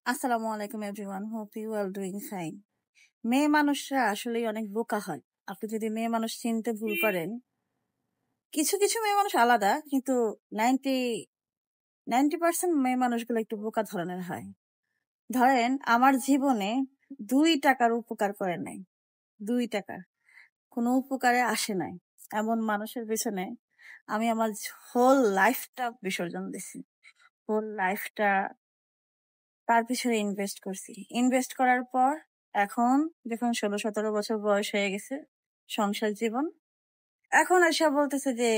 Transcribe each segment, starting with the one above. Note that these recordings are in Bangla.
আসসালামু আলাইকুম everyone, hope you are doing fine. মেয়ে মানুষরা আসলেই অনেক বোকা হয়। আপনি যদি মেয়ে মানুষ চিনতে ভুল করেন, কিছু কিছু মেয়ে মানুষ আলাদা, কিন্তু 90% মেয়ে মানুষগুলো একটু বোকা ধরনের হয়। ধরেন আমার জীবনে 2 টাকার উপকার করে নাই, 2 টাকার কোনো উপকারে আসে নাই এমন মানুষের পেছনে আমি আমার হোল লাইফটা বিসর্জন দিছি। হোল লাইফটা তার পিছনে ইনভেস্ট করছি। ইনভেস্ট করার পর এখন যখন 16-17 বছর বয়স হয়ে গেছে, সংসার জীবন, এখন এসে বলতেছে যে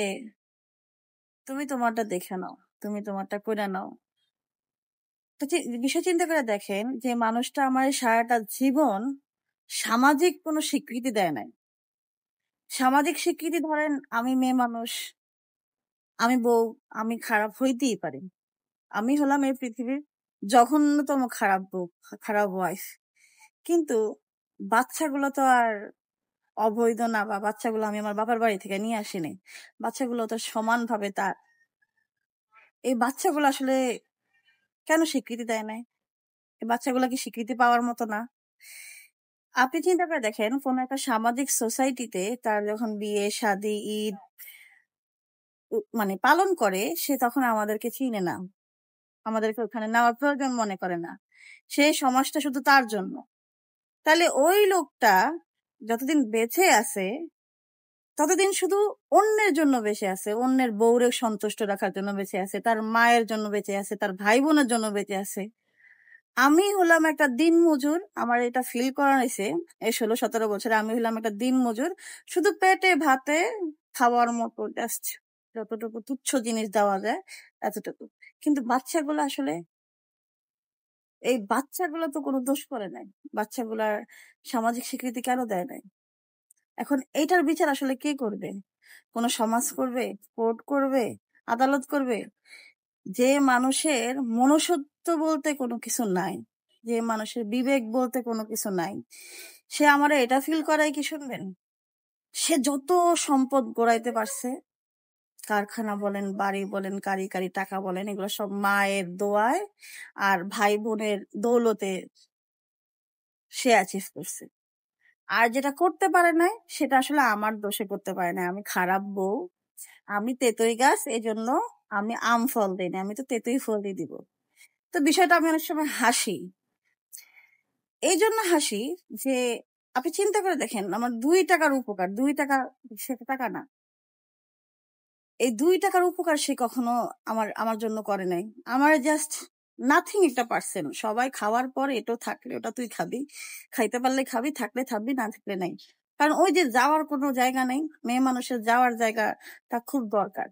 তুমি তোমারটা দেখে নাও, তুমি তোমারটা করে নাও। তো বিষয় চিন্তা করে দেখেন যে মানুষটা আমার এই সারাটা জীবন সামাজিক কোনো স্বীকৃতি দেয় নাই। সামাজিক স্বীকৃতি, ধরেন আমি মেয়ে মানুষ, আমি বউ, আমি খারাপ হইতেই পারি, আমি হলাম এই পৃথিবীর জঘন্যতম খারাপ বউ, খারাপ ওয়াইফ। কিন্তু বাচ্চাগুলো তো আর অবৈধ না, বা বাচ্চাগুলো আমি আমার বাবার বাড়ি থেকে নিয়ে আসিনি। বাচ্চাগুলো তো সমানভাবে তার। এই বাচ্চাগুলো আসলে কেন স্বীকৃতি দেয় নাই? এই বাচ্চাগুলো কি স্বীকৃতি পাওয়ার মতো না? আপনি চিন্তা করে দেখেন, কোন একটা সামাজিক সোসাইটিতে তার যখন বিয়ে শাদী ঈদ মানে পালন করে, সে তখন আমাদেরকে চিনে না, আমাদেরকে ওখানে নেওয়ার প্রয়োজন মনে করে না। সে সমাজটা শুধু তার জন্য। তাহলে ওই লোকটা যতদিন বেঁচে আছে ততদিন শুধু অন্যের জন্য বেঁচে আছে, অন্যের বউরে সন্তুষ্ট রাখার জন্য বেঁচে আছে, তার মায়ের জন্য বেঁচে আছে, তার ভাই বোনের জন্য বেঁচে আছে। আমি হলাম একটা দিন মজুর, আমার এটা ফিল করা হয়েছে এই 16-17 বছরে। আমি হলাম একটা দিন মজুর, শুধু পেটে ভাতে খাওয়ার মতো, জাস্ট যতটুকু তুচ্ছ জিনিস দেওয়া যায় এতটুকু। কিন্তু বাচ্চাগুলো আসলে, এই বাচ্চাগুলো তো কোনো দোষ করে নাই। বাচ্চাগুলার সামাজিক স্বীকৃতি কেন দেয় নাই? এখন এইটার বিচার আসলে কে করবে? কোন সমাজ করবে? কোর্ট করবে? আদালত করবে? যে মানুষের মনুষ্যত্ব বলতে কোনো কিছু নাই, যে মানুষের বিবেক বলতে কোনো কিছু নাই, সে আমারে এটা ফিল করাই কি শুনবেন? সে যত সম্পদ গড়াইতে পারছে, কারখানা বলেন, বাড়ি বলেন, কারি কারি টাকা বলেন, এগুলো সব মায়ের দোয়ায় আর ভাই বোনের দৌলতে সে অ্যাচিভ করছে। আর যেটা করতে পারে নাই, সেটা আসলে আমার দোষে করতে পারে না। আমি খারাপ বউ, আমি তেতই গাছ, এই জন্য আমি আম ফল দিই না, আমি তো তেতই ফলই দিব। তো বিষয়টা আমি অনেক সময় হাসি। এই জন্য হাসি যে আপনি চিন্তা করে দেখেন, আমার 2 টাকার উপকার, 2 টাকা, সেটা টাকা না, এই 2 টাকার উপকার সে কখনো আমার আমার জন্য করে নাই। আমার জাস্ট নাথিং একটা পার্সেন্ট। সবাই খাওয়ার পর এটাও থাকলে ওটা তুই খাবি, খাইতে পারলে খাবি, থাকলে থাকবি, না থাকলে নাই। কারণ ওই যে যাওয়ার কোনো জায়গা নেই, মেয়ে মানুষের যাওয়ার জায়গাটা খুব দরকার,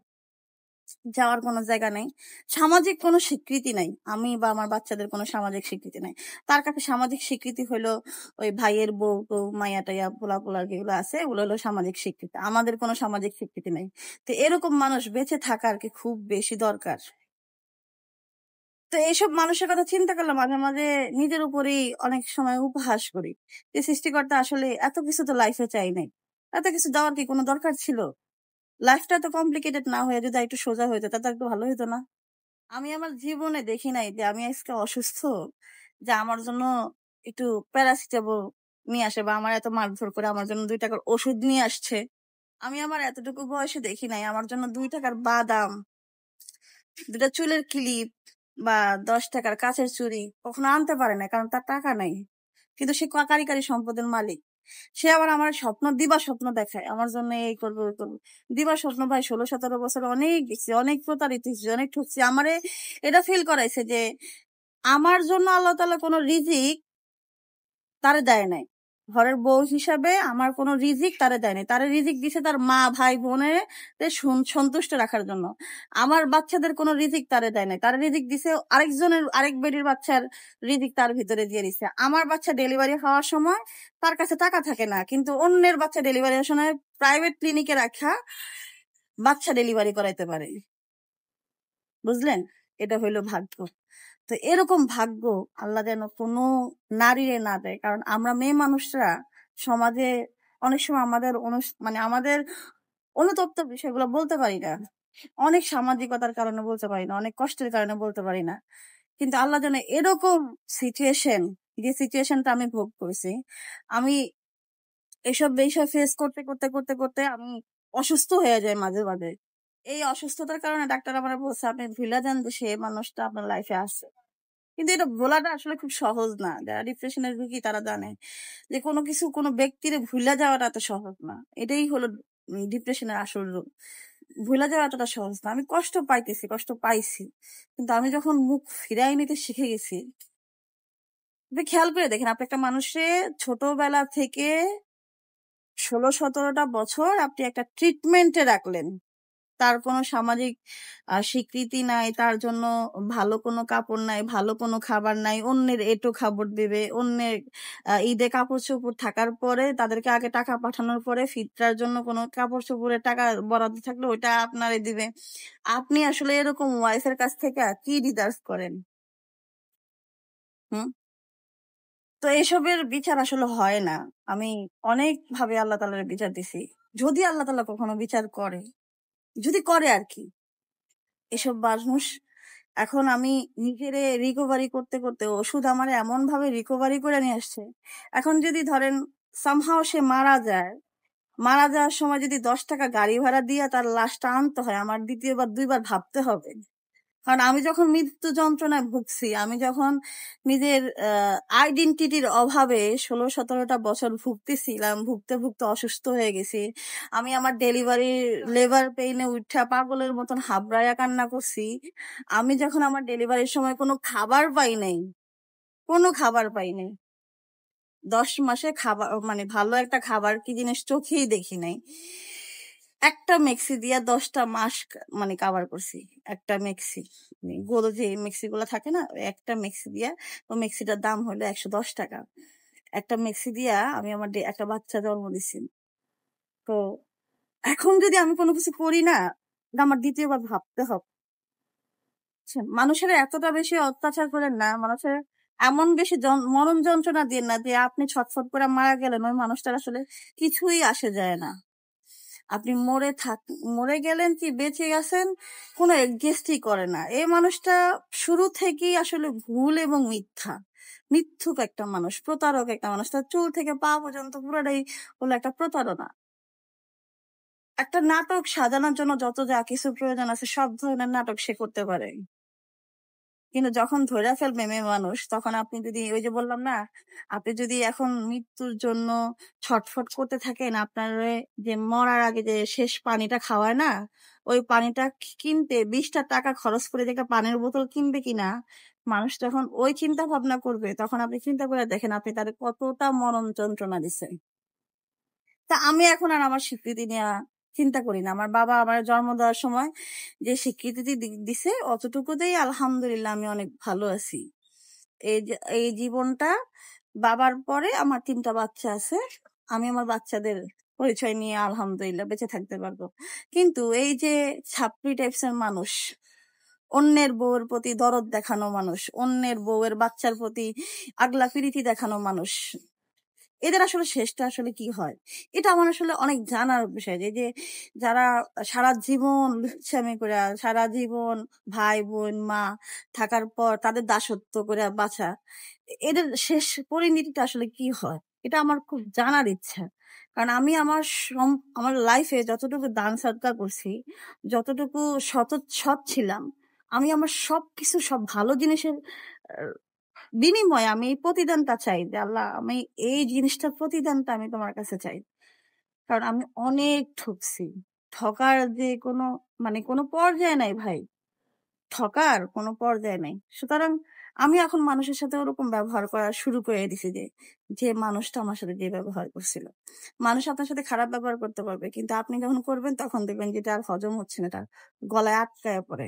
যাওয়ার কোনো জায়গা নেই, সামাজিক কোনো স্বীকৃতি নাই। আমি বা আমার বাচ্চাদের কোনো সামাজিক স্বীকৃতি নাই। তার কাছে সামাজিক স্বীকৃতি হলো ওই ভাইয়ের বউ বউ, মাইয়া টাইয়া, পোলা পোলা যেগুলো আছে, ওগুলো হলো সামাজিক স্বীকৃতি। আমাদের কোনো সামাজিক স্বীকৃতি নাই। তো এরকম মানুষ বেঁচে থাকার কি খুব বেশি দরকার? তো এইসব মানুষের কথা চিন্তা করলে মাঝে মাঝে নিজের উপরেই অনেক সময় উপহাস করি যে সৃষ্টিকর্তা আসলে এত কিছু তো লাইফে চাই নাই, এত কিছু দেওয়ার কি কোনো দরকার ছিল? লাইফটা তো কমপ্লিকেটেড না হয়ে যদি একটু সোজা হইতো, তা তো একটু ভালো হইতো না? আমি আমার জীবনে দেখি নাই যে আমি আজকে অসুস্থ, যে আমার জন্য একটু প্যারাসিটামল নিয়ে আসে, বা আমার এত মারধর করে আমার জন্য 2 টাকার ওষুধ নিয়ে আসছে। আমি আমার এতটুকু বয়সে দেখি নাই আমার জন্য 2 টাকার বাদাম, 2টা চুলের ক্লিপ, বা 10 টাকার কাচের চুড়ি কখনো আনতে পারে না, কারণ তার টাকা নাই। কিন্তু সে কারি কারি সম্পদের মালিক। সে আবার আমার স্বপ্ন, দিবা স্বপ্ন দেখায় আমার জন্য, এই করবো ওই করবো। দিবা স্বপ্ন ভাই, 16-17 বছর অনেক দেখছি, অনেক প্রতারিত হয়েছি, অনেক ঠকছি। আমারে এটা ফিল করাইছে যে আমার জন্য আল্লাহ তাআলা কোনো রিজিক তারে দেয় নাই। ঘরের বউ হিসাবে আমার কোনো রিজিক তারে দেয় নাই। তারে রিজিক দিছে তার মা ভাই বোনের সন্তুষ্ট রাখার জন্য। আমার বাচ্চাদের কোনো রিজিক তারে দেয় নাই। তার রিজিক দিছে আরেকজনের, আরেক বেডির বাচ্চার রিজিক তার ভিতরে দিয়ে দিছে। আমার বাচ্চা ডেলিভারি হওয়ার সময় তার কাছে টাকা থাকে না, কিন্তু অন্যের বাচ্চা ডেলিভারি হওয়ার সময় প্রাইভেট ক্লিনিকে রাখা বাচ্চা ডেলিভারি করাইতে পারে। বুঝলেন? এটা হইলো ভাগ্য। তো এরকম ভাগ্য আল্লাহ যেন কোনো নারীরে না দেয়। কারণ আমরা মেয়ে মানুষরা সমাজে অনেক সময় আমাদের মানে আমাদের অনুতপ্ত বিষয়গুলো বলতে পারি না, অনেক সামাজিকতার কারণে বলতে পারি না, অনেক কষ্টের কারণে বলতে পারি না। কিন্তু আল্লাহ জানে এরকম সিচুয়েশন, যে সিচুয়েশনটা আমি ভোগ করেছি, আমি এইসব বিষয় ফেস করতে করতে করতে করতে আমি অসুস্থ হয়ে যাই মাঝে মাঝে। এই অসুস্থতার কারণে ডাক্তার আমার বলছে আপনি ভুলে যান যে সে মানুষটা আপনার লাইফে আছে। কিন্তু এটা বলাটা আসলে খুব সহজ না। যারা ডিপ্রেশনের রোগী তারা জানে যে কোনো কিছু কোনো ব্যক্তির ভুলে যাওয়াটা এত সহজ না। এটাই হলো ডিপ্রেশনের আসল রোগ। ভুলে যাওয়া এতটা সহজ না। আমি কষ্ট পাইতেছি, কষ্ট পাইছি, কিন্তু আমি যখন মুখ ফিরাই নিতে শিখে গেছি। আপনি খেয়াল করে দেখেন, আপনি একটা মানুষে ছোটবেলা থেকে 16-17টা বছর আপনি একটা ট্রিটমেন্টে রাখলেন, তার কোনো সামাজিক স্বীকৃতি নাই, তার জন্য ভালো কোনো কাপড় নাই, ভালো কোনো খাবার নাই, অন্যের এঁটো খাবার দেবে, অন্যের ঈদে কাপড় চোপড় থাকার পরে তাদেরকে আগে টাকা পাঠানোর পরে ফিতরার জন্য কোনো কাপড় চোপড়ের টাকা বরাদ্দ থাকলে ওইটা আপনারে দিবে। আপনি আসলে এরকম ওয়াইফের কাছ থেকে কি ডিজার্ভ করেন? হুম। তো এসবের বিচার আসলে হয় না। আমি অনেক ভাবে আল্লাহ তাআলার বিচার দিছি, যদি আল্লাহ তাআলা কখনো বিচার করে, যদি করে আর কি। এসব মানুষ এখন আমি নিজেরে রিকভারি করতে করতে ওষুধ আমার এমন ভাবে রিকভারি করে নিয়ে আসছে। এখন যদি ধরেন সামহাও সে মারা যায়, মারা যাওয়ার সময় যদি 10 টাকা গাড়ি ভাড়া দিয়ে তার লাশটা আনতে হয়, আমার দ্বিতীয়বার 2বার ভাবতে হবে। কারণ আমি যখন মৃত্যু যন্ত্রণায় ভুগছি, আমি যখন নিজের আইডেন্টিটির অভাবে 16-17টা বছর ভুগতেছিলাম, ভুগতে ভুগতে অসুস্থ হয়ে গেছি, আমি আমার ডেলিভারি লেবার পেইনে উঠা পাগলের মতন হাবড়ায়া কান্না করছি। আমি যখন আমার ডেলিভারির সময় কোনো খাবার পাই নাই, কোনো খাবার পাই নাই, 10 মাসে খাবার মানে ভালো একটা খাবার কি জিনিস চোখেই দেখি নাই। একটা মেক্সি দিয়া 10টা মাস মানে কাভার করছি। একটা মেক্সি, গরু যে মেক্সি গুলা থাকে না, ওই একটা মেক্সি দিয়া, ও মেক্সিটার দাম হলো 110 টাকা। একটা মেক্সি দিয়া আমি আমার একটা বাচ্চা জন্ম দিছি। তো এখন যদি আমি কোনো কিছু করি না, আমার দ্বিতীয়বার ভাবতে হবে। মানুষের এতটা বেশি অত্যাচার করেন না, মানুষের এমন বেশি মরণ যন্ত্রণা দিয়ে না যে আপনি ছটফট করে মারা গেলেন, ওই মানুষটার আসলে কিছুই আসে যায় না। আপনি মরে গেলেন কি বেঁচে গেছেন কোনো এক্সিস্টই করে না। এই মানুষটা শুরু থেকেই আসলে ভুল এবং মিথ্যুক একটা মানুষ, প্রতারক একটা মানুষ। তার চুল থেকে পা পর্যন্ত পুরোটাই হলো একটা প্রতারণা। একটা নাটক সাজানোর জন্য যত যা কিছু প্রয়োজন আছে সব ধরনের নাটক সে করতে পারে, কিন্তু যখন ধরে ফেলবে মেয়ে মানুষ, তখন আপনি যদি ওই যে বললাম না, আপনি যদি এখন মৃত্যুর জন্য ছটফট করতে থাকেন, আপনার যে মরার আগে যে শেষ পানিটা খাওয়ায় না, ওই পানিটা কিনতে 20টা টাকা খরচ করে যে একটা পানির বোতল কিনবে কিনা, মানুষ যখন ওই চিন্তা ভাবনা করবে, তখন আপনি চিন্তা করে দেখেন আপনি তাদের কতটা মরণ যন্ত্রণা দিচ্ছে। তা আমি এখন আর আমার স্বীকৃতি নেওয়া চিন্তা করি না। আমার বাবা আমার জন্ম দেওয়ার সময় যে স্বীকৃতি দিছে, অতটুকুতেই আলহামদুলিল্লাহ আমি অনেক ভালো আছি। এই জীবনটা, বাবার পরে আমার 3টা বাচ্চা আছে, আমি আমার বাচ্চাদের পরিচয় নিয়ে আলহামদুলিল্লাহ বেঁচে থাকতে পারবো। কিন্তু এই যে ছাপড়ি টাইপসের মানুষ, অন্যের বউয়ের প্রতি দরদ দেখানো মানুষ, অন্যের বউয়ের বাচ্চার প্রতি আগলা প্রীতি দেখানো মানুষ, এদের আসলে শেষটা আসলে কি হয়, এটা আমার আসলে অনেক জানার বিষয়। যে যারা সারা জীবন লুচ্ছামি করে, সারা জীবন ভাই বোন মা থাকার পর তাদের দাসত্ব করে বাঁচা, এদের শেষ পরিণতিটা আসলে কি হয়, এটা আমার খুব জানার ইচ্ছা। কারণ আমি আমার লাইফে যতটুকু দান সদকা করছি, যতটুকু সৎ ছিলাম, আমি আমার সবকিছু সব ভালো জিনিসের বিনিময়ে আমি এই প্রতিদানটা চাই যে আল্লাহ, আমি এই জিনিসটার প্রতিদানটা আমি তোমার কাছে চাই। কারণ আমি অনেক ঠকছি। ঠকার যে কোনো মানে কোনো পর্যায়ে নাই ভাই, ঠকার কোনো পর্যায়ে নাই। সুতরাং আমি এখন মানুষের সাথে ওরকম ব্যবহার করা শুরু করে দিছি যে যে মানুষটা আমার সাথে যে ব্যবহার করছিল। মানুষ আপনার সাথে খারাপ ব্যবহার করতে পারবে, কিন্তু আপনি যখন করবেন তখন দেখবেন যেটা আর হজম হচ্ছে না, তার গলায় আটকায় পড়ে।